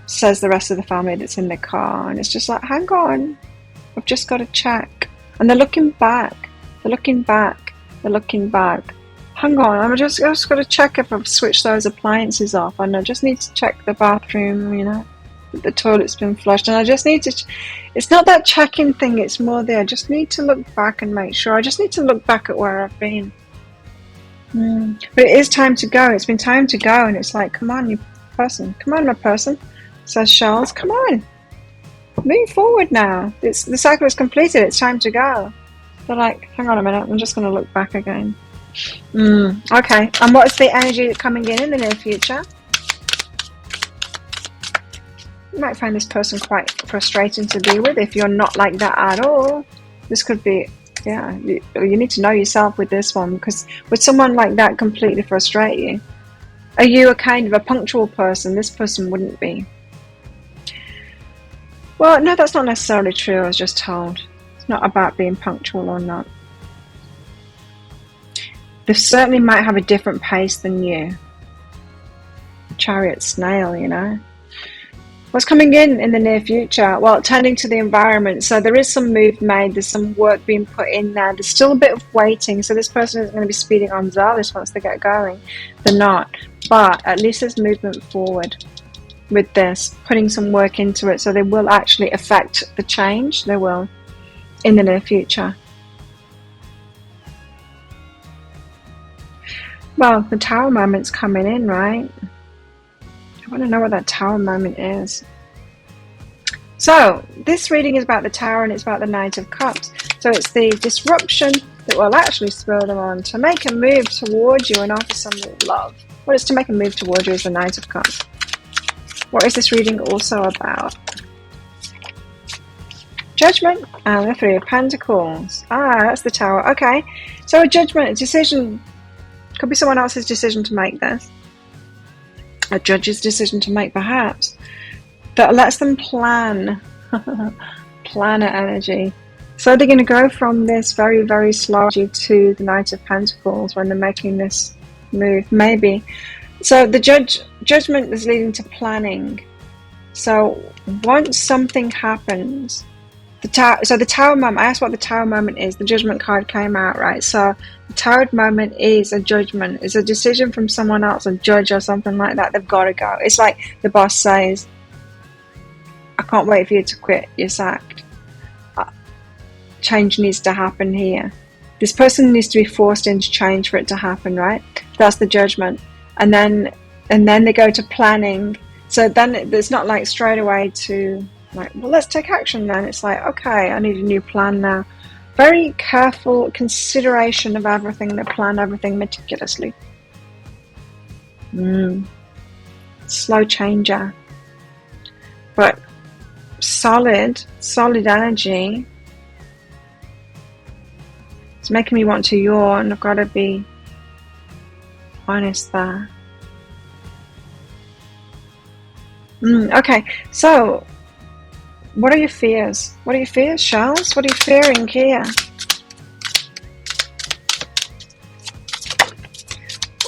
says the rest of the family that's in the car. And it's just like, hang on, I've just got to check. And they're looking back, they're looking back, they're looking back. Hang on, I've just got to check if I've switched those appliances off, and I just need to check the bathroom, you know, that the toilet's been flushed, and I just need to, it's not that checking thing, it's more there, I just need to look back and make sure, I just need to look back at where I've been. But it is time to go, it's been time to go, and it's like, come on, you person, come on, my person, says Charles, come on, move forward now, the cycle is completed, it's time to go. They're like, hang on a minute, I'm just going to look back again. Okay, and what's the energy coming in the near future? You might find this person quite frustrating to be with if you're not like that at all. This could be, yeah, you need to know yourself with this one, because would someone like that completely frustrate you? Are you a kind of a punctual person? This person wouldn't be. Well, no, that's not necessarily true, I was just told. It's not about being punctual or not. They certainly might have a different pace than you. Chariot snail, you know. What's coming in the near future? Well, tending to the environment. So there is some move made. There's some work being put in there. There's still a bit of waiting. So this person isn't going to be speeding on Zalis once they get going. They're not. But at least there's movement forward with this. Putting some work into it. So they will actually affect the change. They will. In the near future. Well, the Tower moment's coming in, right? I want to know what that Tower moment is. So, this reading is about the Tower and it's about the Knight of Cups. So it's the disruption that will actually spur them on to make a move towards you and offer some love. What is to make a move towards you is the Knight of Cups. What is this reading also about? Judgment and the Three of Pentacles. Ah, that's the Tower. Okay, so a judgment, a decision. Could be someone else's decision to make this. A judge's decision to make, perhaps. That lets them plan. Planner energy. So they're going to go from this very, very slowly to the Knight of Pentacles when they're making this move. Maybe. So the judgment is leading to planning. So once something happens, the Tower moment, I asked what the Tower moment is. The Judgment card came out, right? So the Tower moment is a judgment. It's a decision from someone else, a judge or something like that. They've got to go. It's like the boss says, I can't wait for you to quit. You're sacked. Change needs to happen here. This person needs to be forced into change for it to happen, right? That's the judgment. And then they go to planning. So then it's not like straight away to... like, well, let's take action then. It's like, okay, I need a new plan now. Very careful consideration of everything. They plan everything meticulously. Slow changer. But solid energy. It's making me want to yawn. I've got to be honest there. Okay, so... what are your fears? What are your fears, Charles? What are you fearing here?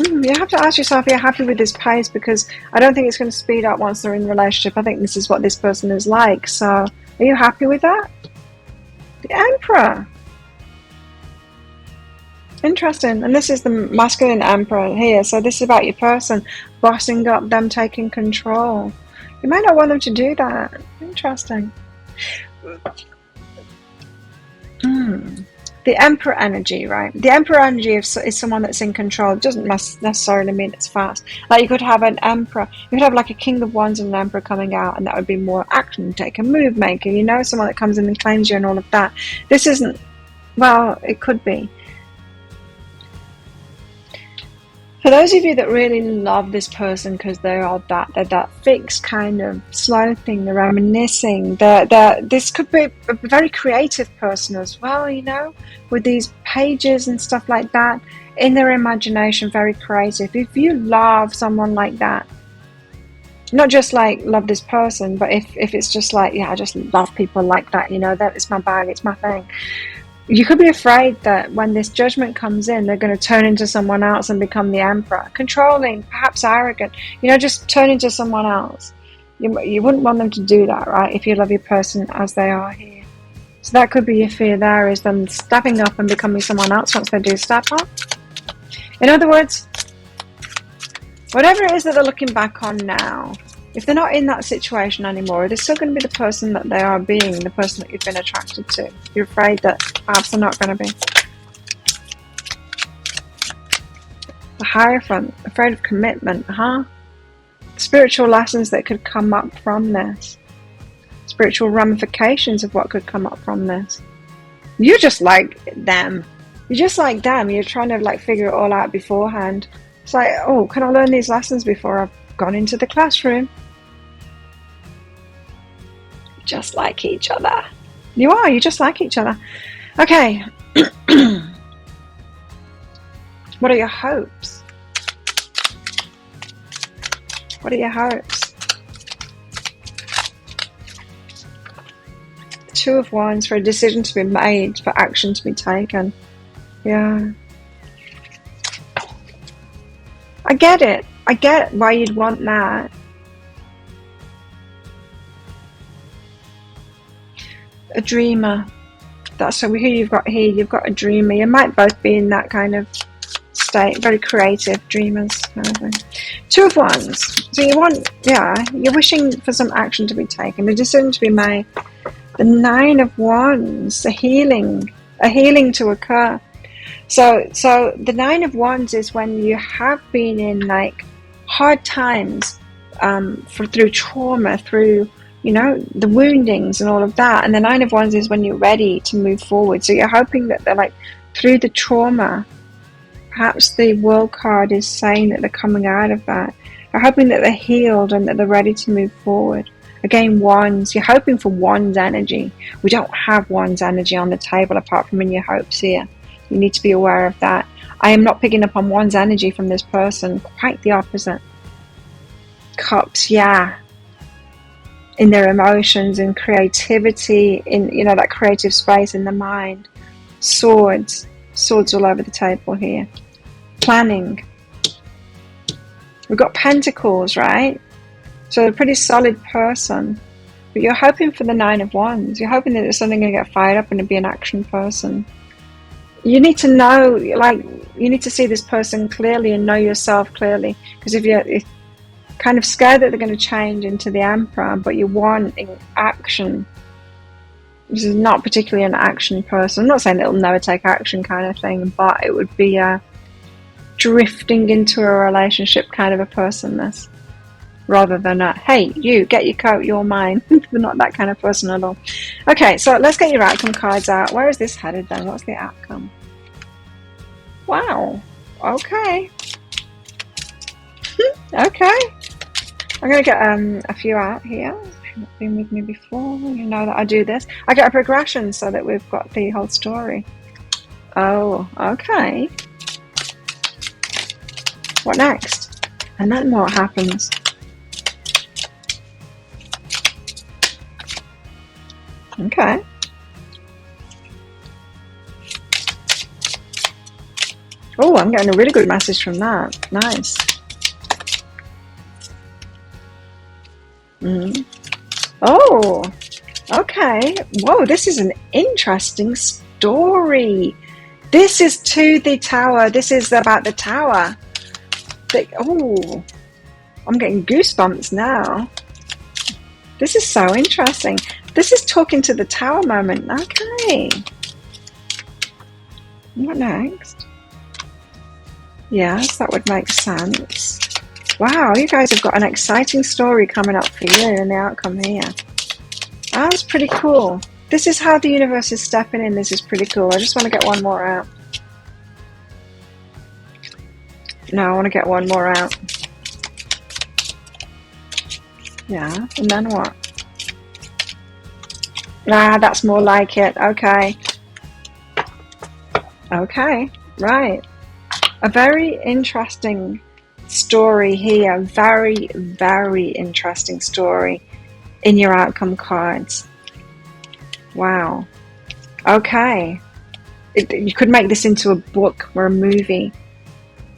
You have to ask yourself if you're happy with this pace, because I don't think it's going to speed up once they're in a relationship. I think this is what this person is like. So, are you happy with that? The Emperor. Interesting. And this is the masculine Emperor here. So this is about your person bossing up, them taking control. You might not want them to do that. Interesting. The Emperor energy, right? The Emperor energy is someone that's in control. It doesn't necessarily mean it's fast. Like you could have an Emperor, you could have like a King of Wands and an Emperor coming out, and that would be more action taker, move maker, you know, someone that comes in and claims you and all of that. This isn't, well, it could be. For those of you that really love this person because they're that fixed kind of slow thing, they're reminiscing, this could be a very creative person as well, you know, with these pages and stuff like that, in their imagination, very creative. If you love someone like that, not just like love this person, but if it's just like, yeah, I just love people like that, you know, that is my bag, it's my thing. You could be afraid that when this judgment comes in, they're going to turn into someone else and become the emperor. Controlling, perhaps arrogant, just turn into someone else. You wouldn't want them to do that, right? If you love your person as they are here. So that could be your fear there, is them stepping up and becoming someone else once they do step up. In other words, whatever it is that they're looking back on now, if they're not in that situation anymore, they're still going to be the person that they are being, the person that you've been attracted to. You're afraid that perhaps they're not going to be. The Hierophant, afraid of commitment, huh? Spiritual lessons that could come up from this. Spiritual ramifications of what could come up from this. You're just like them. You're just like them. You're trying to figure it all out beforehand. It's like, oh, can I learn these lessons before I've gone into the classroom? Just like each other. You're just like each other. Okay. What are your hopes? What are your hopes? Two of Wands, for a decision to be made, for action to be taken. Yeah. I get it. I get why you'd want that. A dreamer. That's who you've got here. You've got a dreamer. You might both be in that kind of state. Very creative dreamers kind of thing. Two of Wands. So you're wishing for some action to be taken, a decision to be made. The Nine of Wands, a healing to occur. So the Nine of Wands is when you have been in hard times, through trauma, through the woundings and all of that. And the Nine of Wands is when you're ready to move forward. So you're hoping that they're through the trauma. Perhaps the World card is saying that they're coming out of that. You're hoping that they're healed and that they're ready to move forward. Again, Wands, you're hoping for Wands energy. We don't have Wands energy on the table apart from in your hopes here. You need to be aware of that. I am not picking up on Wands energy from this person. Quite the opposite. Cups, yeah. In their emotions, in creativity, in that creative space in the mind. Swords all over the table here. Planning. We've got Pentacles, right? So a pretty solid person. But you're hoping for the Nine of Wands. You're hoping that there's something going to get fired up and to be an action person. You need to know, you need to see this person clearly and know yourself clearly. Because if you're kind of scared that they're going to change into the Emperor, but you're wanting action. This is not particularly an action person. I'm not saying it'll never take action kind of thing, but it would be a drifting into a relationship kind of a person, this. Rather than a, hey, you, get your coat, you're mine. They're not that kind of person at all. Okay, so let's get your outcome cards out. Where is this headed then? What's the outcome? Wow. Okay. Okay. I'm going to get a few out here. You've been with me before. You know that I do this. I get a progression so that we've got the whole story. Oh, okay. What next? And then what happens? Okay. Oh, I'm getting a really good message from that. Nice. Oh, okay. Whoa, this is an interesting story. This is to the tower. This is about the tower. Oh, I'm getting goosebumps now. This is so interesting. This is talking to the tower moment. Okay. What next? Yes, that would make sense. Wow, you guys have got an exciting story coming up for you in the outcome here. That's pretty cool. This is how the universe is stepping in. This is pretty cool. I just want to get one more out. No, I want to get one more out. Yeah, and then what? Ah, that's more like it. Okay. Okay, right. A very interesting story here. Very, very interesting story in your outcome cards. Wow. Okay. you could make this into a book or a movie.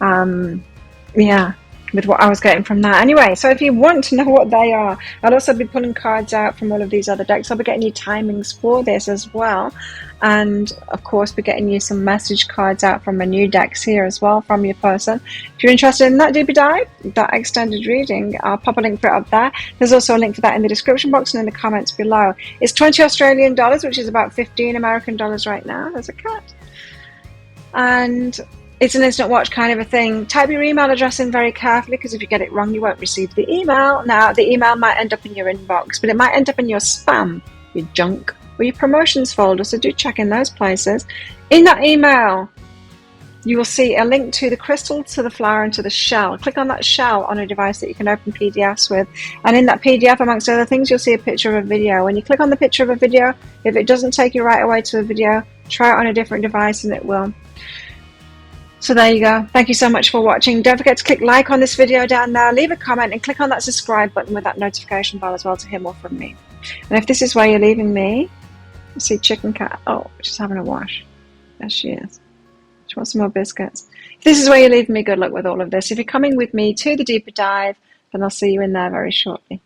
Yeah, with what I was getting from that. Anyway, so if you want to know what they are, I'll also be pulling cards out from all of these other decks. I'll be getting you timings for this as well. And of course, be getting you some message cards out from my new decks here as well from your person. If you're interested in that deeper dive, that extended reading, I'll pop a link for it up there. There's also a link for that in the description box and in the comments below. It's 20 Australian dollars, which is about 15 American dollars right now. There's a cat. And it's an instant watch kind of a thing. Type your email address in very carefully, because if you get it wrong, you won't receive the email. Now, the email might end up in your inbox, but it might end up in your spam, your junk, or your promotions folder, so do check in those places. In that email, you will see a link to the crystal, to the flower, and to the shell. Click on that shell on a device that you can open PDFs with, and in that PDF, amongst other things, you'll see a picture of a video. When you click on the picture of a video, if it doesn't take you right away to a video, try it on a different device and it will. So there you go. Thank you so much for watching. Don't forget to click like on this video down there, leave a comment, and click on that subscribe button with that notification bell as well to hear more from me. And if this is where you're leaving me, you see Chicken Cat. Oh, she's having a wash. There she is. She wants some more biscuits. If this is where you're leaving me, good luck with all of this. If you're coming with me to the deeper dive, then I'll see you in there very shortly.